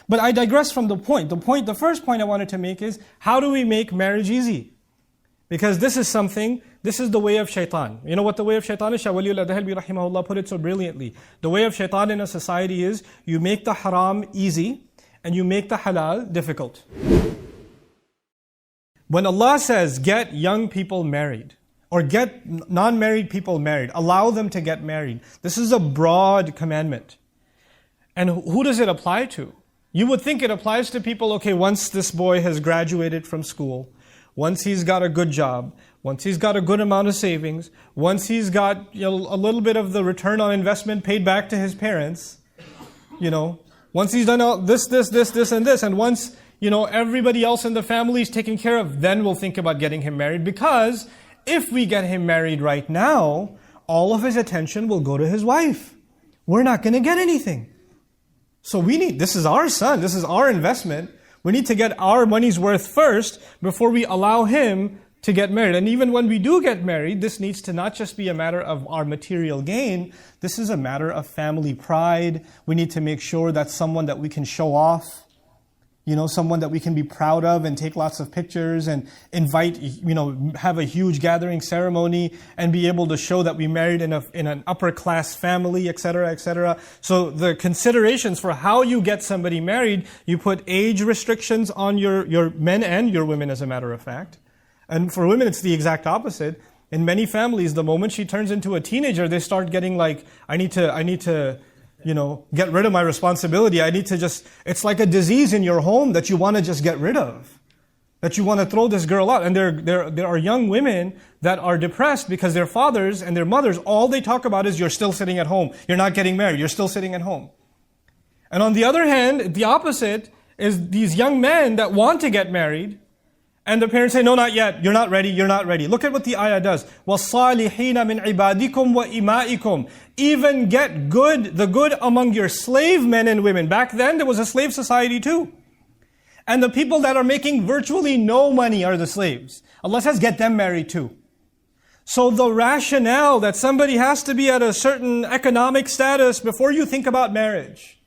But I digress from the point. The first point I wanted to make is, how do we make marriage easy? Because this is the way of shaitan. You know what the way of shaitan is? Shah Waliullah Dahalbi rahimahullah put it so brilliantly. The way of shaitan in a society is, you make the haram easy, and you make the halal difficult. When Allah says, get young people married, or get non-married people married, allow them to get married, this is a broad commandment. And who does it apply to? You would think it applies to people, okay, once this boy has graduated from school, once he's got a good job, once he's got a good amount of savings, once he's got a little bit of the return on investment paid back to his parents, once he's done all this, and this, and once everybody else in the family is taken care of, then we'll think about getting him married. Because if we get him married right now, all of his attention will go to his wife. We're not going to get anything. So this is our son, this is our investment. We need to get our money's worth first before we allow him to get married. And even when we do get married, this needs to not just be a matter of our material gain, this is a matter of family pride. We need to make sure that's someone that we can show off. Someone that we can be proud of and take lots of pictures and invite, have a huge gathering ceremony and be able to show that we married in an upper class family, etc., etc. So the considerations for how you get somebody married, you put age restrictions on your men and your women, as a matter of fact. And for women, it's the exact opposite. In many families, the moment she turns into a teenager, they start getting like, I need to get rid of my responsibility. It's like a disease in your home that you want to just get rid of. That you want to throw this girl out. And there are young women that are depressed because their fathers and their mothers, all they talk about is, you're still sitting at home. You're not getting married. You're still sitting at home. And on the other hand, the opposite is these young men that want to get married, and the parents say, no, not yet. You're not ready. You're not ready. Look at what the ayah does. وَالصَّالِحِينَ مِنْ عِبَادِكُمْ وَإِمَائِكُمْ. Even get the good among your slave men and women. Back then, there was a slave society too. And the people that are making virtually no money are the slaves. Allah says, get them married too. So the rationale that somebody has to be at a certain economic status before you think about marriage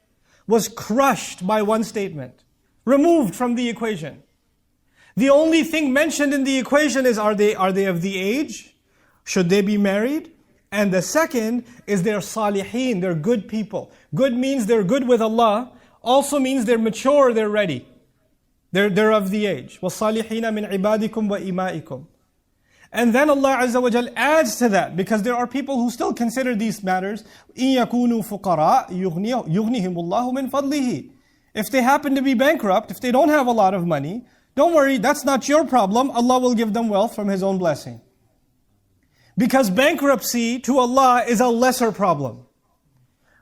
was crushed by one statement. Removed from the equation. The only thing mentioned in the equation is, are they of the age? Should they be married? And the second is they're salihin, they're good people. Good means they're good with Allah, also means they're mature, they're ready. They're of the age. وَالصَّالِحِينَ مِنْ عِبَادِكُمْ وَإِمَائِكُمْ. And then Allah Azza wa Jal adds to that, because there are people who still consider these matters, إِن يَكُونُوا فُقَرَاء يُغْنِهِمُ اللَّهُ مِنْ فَضْلِهِ. If they happen to be bankrupt, if they don't have a lot of money, don't worry, that's not your problem. Allah will give them wealth from His own blessing. Because bankruptcy to Allah is a lesser problem.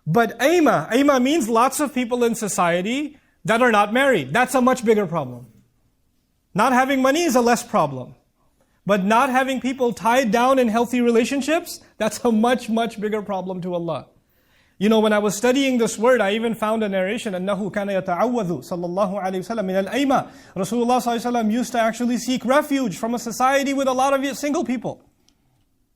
But aima means lots of people in society that are not married. That's a much bigger problem. Not having money is a less problem. But not having people tied down in healthy relationships, that's a much, much bigger problem to Allah. When I was studying this word, I even found a narration, أَنَّهُ كَانَ يَتَعَوَّذُ sallallahu alayhi wa sallam min al-ayma. Rasulullah sallallahu alayhi wa sallam used to actually seek refuge from a society with a lot of single people.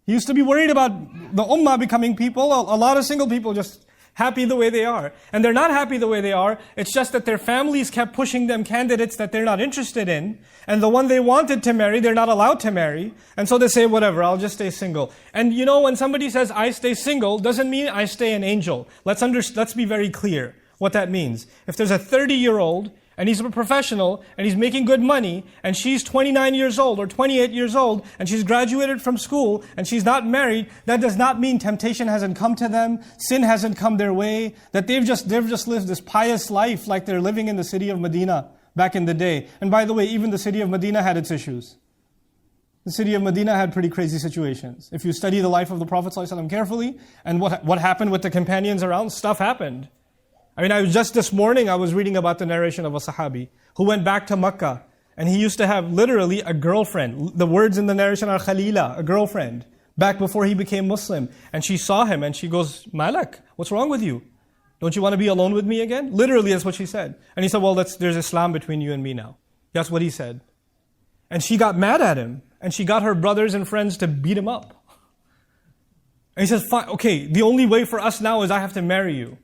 He used to be worried about the ummah becoming people, a lot of single people just happy the way they are. And they're not happy the way they are, it's just that their families kept pushing them candidates that they're not interested in, and the one they wanted to marry, they're not allowed to marry, and so they say, whatever, I'll just stay single. And when somebody says, I stay single, doesn't mean I stay an angel. Let's be very clear what that means. If there's a 30-year-old, and he's a professional, and he's making good money, and she's 29 years old or 28 years old, and she's graduated from school, and she's not married, that does not mean temptation hasn't come to them, sin hasn't come their way, that they've just lived this pious life like they're living in the city of Medina back in the day. And by the way, even the city of Medina had its issues. The city of Medina had pretty crazy situations. If you study the life of the Prophet ﷺ carefully, and what happened with the companions around, stuff happened. Just this morning, I was reading about the narration of a Sahabi who went back to Makkah, and he used to have literally a girlfriend. The words in the narration are Khalila, a girlfriend, back before he became Muslim. And she saw him and she goes, Malak, what's wrong with you? Don't you want to be alone with me again? Literally, that's what she said. And he said, well, there's Islam between you and me now. That's what he said. And she got mad at him, and she got her brothers and friends to beat him up. And he says, fine, okay, the only way for us now is I have to marry you.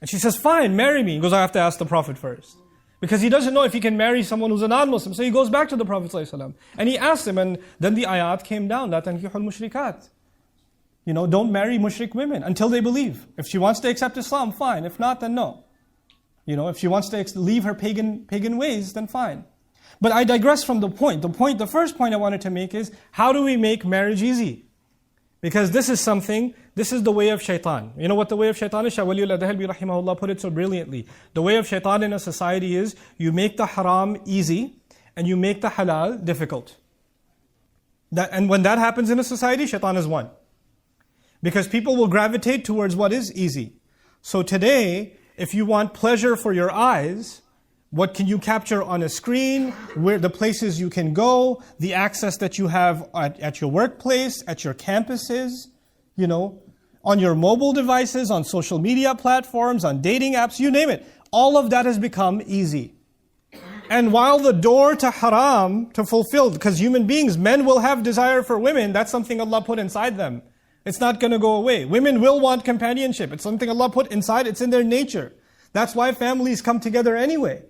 And she says, fine, marry me. He goes, I have to ask the Prophet first. Because he doesn't know if he can marry someone who's a non-Muslim. So he goes back to the Prophet ﷺ and he asks him, and then the ayat came down, لا تنكحوا المشركات. Don't marry mushrik women until they believe. If she wants to accept Islam, fine. If not, then no. If she wants to leave her pagan ways, then fine. But I digress from the point. The first point I wanted to make is, how do we make marriage easy? Because this is the way of shaitan. You know what the way of shaitan is? Shah Waliullah Dahalbi rahimahullah put it so brilliantly. The way of shaitan in a society is, you make the haram easy and you make the halal difficult. And when that happens in a society, shaitan is won. Because people will gravitate towards what is easy. So today, if you want pleasure for your eyes, what can you capture on a screen, where the places you can go, the access that you have at your workplace, at your campuses, on your mobile devices, on social media platforms, on dating apps, you name it. All of that has become easy. And while the door to haram, to fulfill, because human beings, men will have desire for women, that's something Allah put inside them. It's not going to go away. Women will want companionship. It's something Allah put inside, it's in their nature. That's why families come together anyway.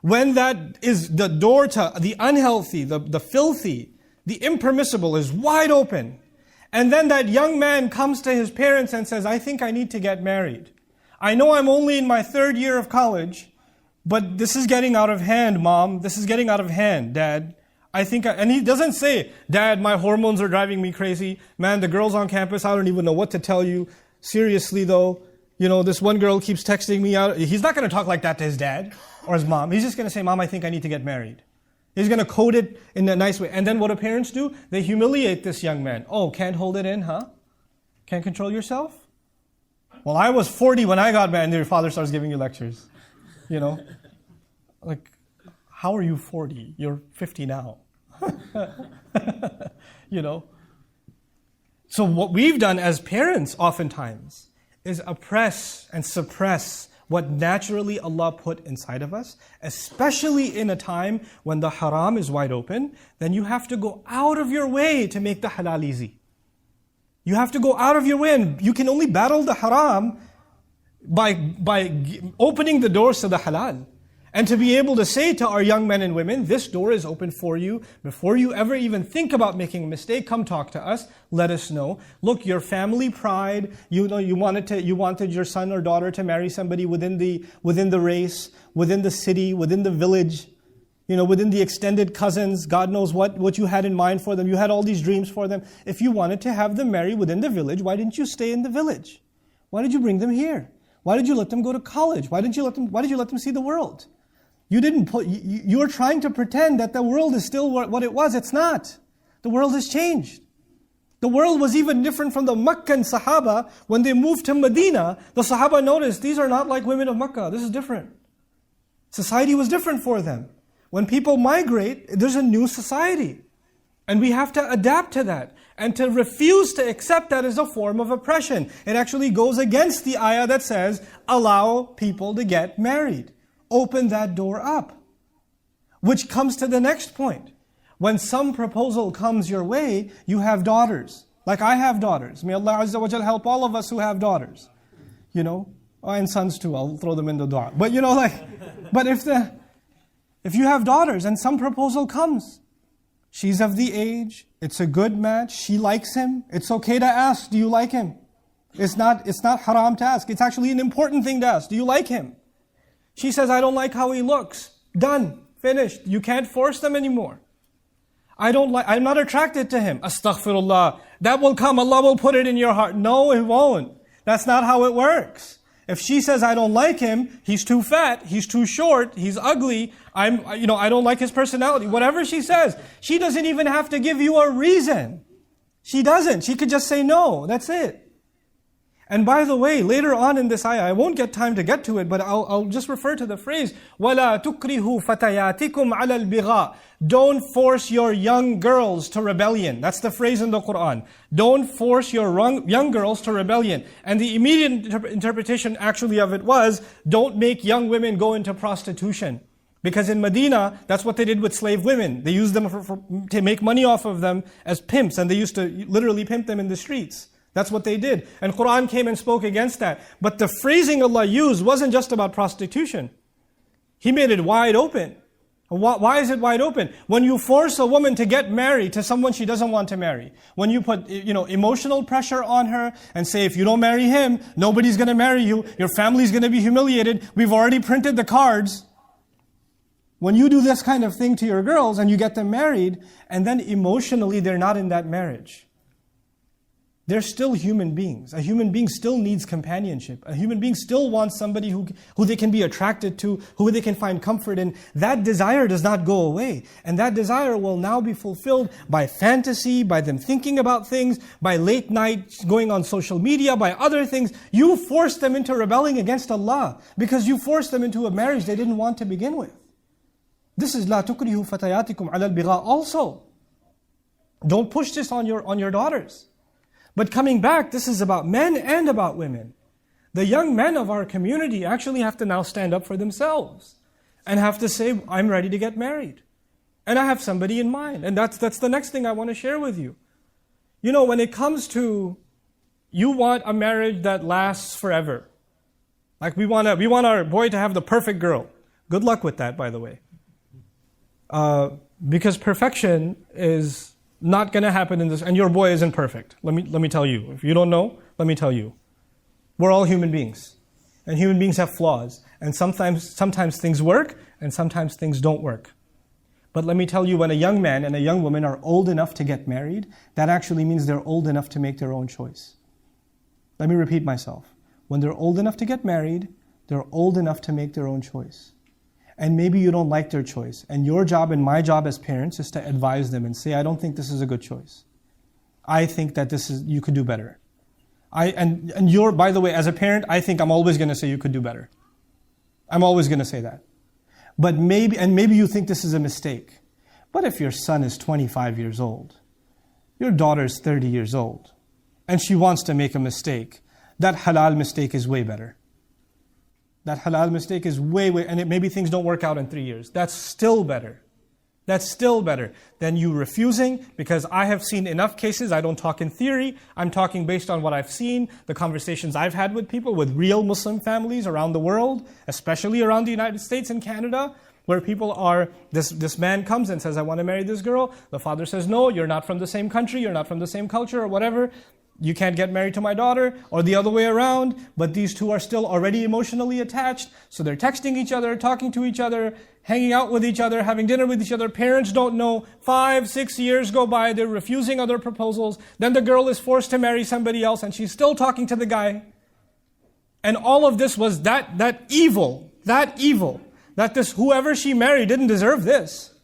When that is the door to the unhealthy, the filthy, the impermissible is wide open. And then that young man comes to his parents and says, I think I need to get married. I know I'm only in my 3rd year of college, but this is getting out of hand, Mom. This is getting out of hand, Dad. And he doesn't say, Dad, my hormones are driving me crazy. Man, the girls on campus, I don't even know what to tell you. Seriously though, this one girl keeps texting me out. He's not going to talk like that to his dad or his mom. He's just going to say, Mom, I think I need to get married. He's going to code it in a nice way. And then what do parents do? They humiliate this young man. Oh, can't hold it in, huh? Can't control yourself? Well, I was 40 when I got married, and your father starts giving you lectures. Like, how are you 40? You're 50 now. So what we've done as parents oftentimes is oppress and suppress what naturally Allah put inside of us, especially in a time when the haram is wide open. Then you have to go out of your way to make the halal easy. You have to go out of your way, and you can only battle the haram by opening the doors to the halal. And to be able to say to our young men and women, this door is open for you. Before you ever even think about making a mistake, come talk to us. Let us know. Look, your family pride, you wanted your son or daughter to marry somebody within the race, within the city, within the village, within the extended cousins. God knows what you had in mind for them. You had all these dreams for them. If you wanted to have them marry within the village, why didn't you stay in the village? Why did you bring them here? Why did you let them go to college? Why did you let them see the world? You were trying to pretend that the world is still what it was. It's not. The world has changed. The world was even different from the Meccan Sahaba. When they moved to Medina, the Sahaba noticed, these are not like women of Mecca. This is different. Society was different for them. When people migrate, there's a new society. And we have to adapt to that. And to refuse to accept that is a form of oppression. It actually goes against the ayah that says, allow people to get married. Open that door up. Which comes to the next point. When some proposal comes your way, you have daughters. Like I have daughters. May Allah Azza wa Jal help all of us who have daughters. And sons too. I'll throw them in the dua. But but if you have daughters and some proposal comes, she's of the age, it's a good match, she likes him, it's okay to ask, do you like him? It's not haram to ask. It's actually an important thing to ask. Do you like him? She says, I don't like how he looks. Done. Finished. You can't force them anymore. I'm not attracted to him. Astaghfirullah. That will come. Allah will put it in your heart. No, it won't. That's not how it works. If she says, I don't like him, he's too fat, he's too short, he's ugly, I don't like his personality, whatever she says, she doesn't even have to give you a reason. She doesn't. She could just say no. That's it. And by the way, later on in this ayah, I won't get time to get to it, but I'll just refer to the phrase, وَلَا تُكْرِهُ فَتَيَاتِكُمْ عَلَى الْبِغَاءِ. Don't force your young girls to rebellion. That's the phrase in the Quran. Don't force your young girls to rebellion. And the immediate interpretation actually of it was, don't make young women go into prostitution. Because in Medina, that's what they did with slave women. They used them to make money off of them as pimps, and they used to literally pimp them in the streets. That's what they did. And Quran came and spoke against that. But the phrasing Allah used wasn't just about prostitution. He made it wide open. Why is it wide open? When you force a woman to get married to someone she doesn't want to marry, when you put emotional pressure on her and say, if you don't marry him, nobody's going to marry you, your family's going to be humiliated, we've already printed the cards. When you do this kind of thing to your girls and you get them married, and then emotionally they're not in that marriage, they're still human beings. A human being still needs companionship. A human being still wants somebody who they can be attracted to, who they can find comfort in. That desire does not go away. And that desire will now be fulfilled by fantasy, by them thinking about things, by late night going on social media, by other things. You force them into rebelling against Allah because you forced them into a marriage they didn't want to begin with. This is لا تكرهوا فتياتكم على البغاء also. Don't push this on your daughters. But coming back, this is about men and about women. The young men of our community actually have to now stand up for themselves and have to say, I'm ready to get married. And I have somebody in mind. And that's the next thing I want to share with you. When it comes to, you want a marriage that lasts forever. Like we want our boy to have the perfect girl. Good luck with that, by the way. Because perfection is not going to happen in this, and your boy isn't perfect. Let me tell you. If you don't know, let me tell you. We're all human beings. And human beings have flaws. And sometimes things work, and sometimes things don't work. But let me tell you, when a young man and a young woman are old enough to get married, that actually means they're old enough to make their own choice. Let me repeat myself. When they're old enough to get married, they're old enough to make their own choice. And maybe you don't like their choice. And your job and my job as parents is to advise them and say, I don't think this is a good choice. I think that you could do better. By the way, as a parent, I think I'm always going to say you could do better. I'm always going to say that. But maybe you think this is a mistake. But if your son is 25 years old, your daughter is 30 years old, and she wants to make a mistake, that halal mistake is way better. That halal mistake is way, and maybe things don't work out in 3 years. That's still better. That's still better than you refusing, because I have seen enough cases. I don't talk in theory. I'm talking based on what I've seen, the conversations I've had with people, with real Muslim families around the world, especially around the United States and Canada, where people this man comes and says, I want to marry this girl. The father says, no, you're not from the same country, you're not from the same culture or whatever. You can't get married to my daughter, or the other way around. But these two are still already emotionally attached. So they're texting each other, talking to each other, hanging out with each other, having dinner with each other. Parents don't know. 5, 6 years go by. They're refusing other proposals. Then the girl is forced to marry somebody else, and she's still talking to the guy. And all of this was that evil, that this whoever she married didn't deserve this.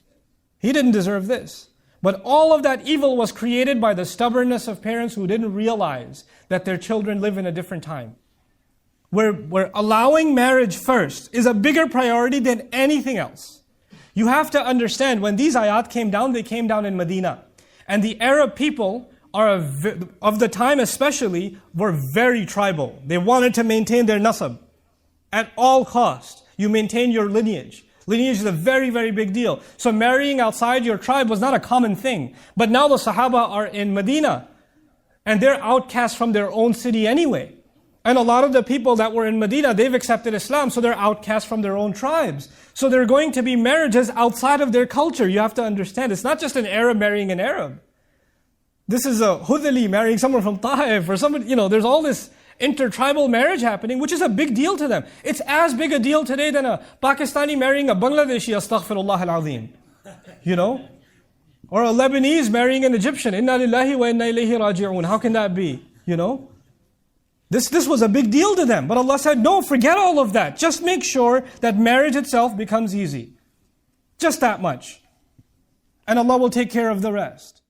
He didn't deserve this. But all of that evil was created by the stubbornness of parents who didn't realize that their children live in a different time. Where allowing marriage first is a bigger priority than anything else. You have to understand, when these ayat came down, they came down in Medina. And the Arab people of the time especially were very tribal. They wanted to maintain their nasab. At all cost, you maintain your lineage. Lineage is a very, very big deal. So marrying outside your tribe was not a common thing. But now the Sahaba are in Medina, and they're outcast from their own city anyway. And a lot of the people that were in Medina, they've accepted Islam, so they're outcast from their own tribes. So there are going to be marriages outside of their culture. You have to understand, it's not just an Arab marrying an Arab. This is a Hudali marrying someone from Taif, or somebody, there's all this intertribal marriage happening, which is a big deal to them. It's as big a deal today than a Pakistani marrying a Bangladeshi, astaghfirullah al-azim. Or a Lebanese marrying an Egyptian. Inna lillahi wa inna ilayhi raji'un. How can that be? This was a big deal to them. But Allah said, no, forget all of that. Just make sure that marriage itself becomes easy. Just that much. And Allah will take care of the rest.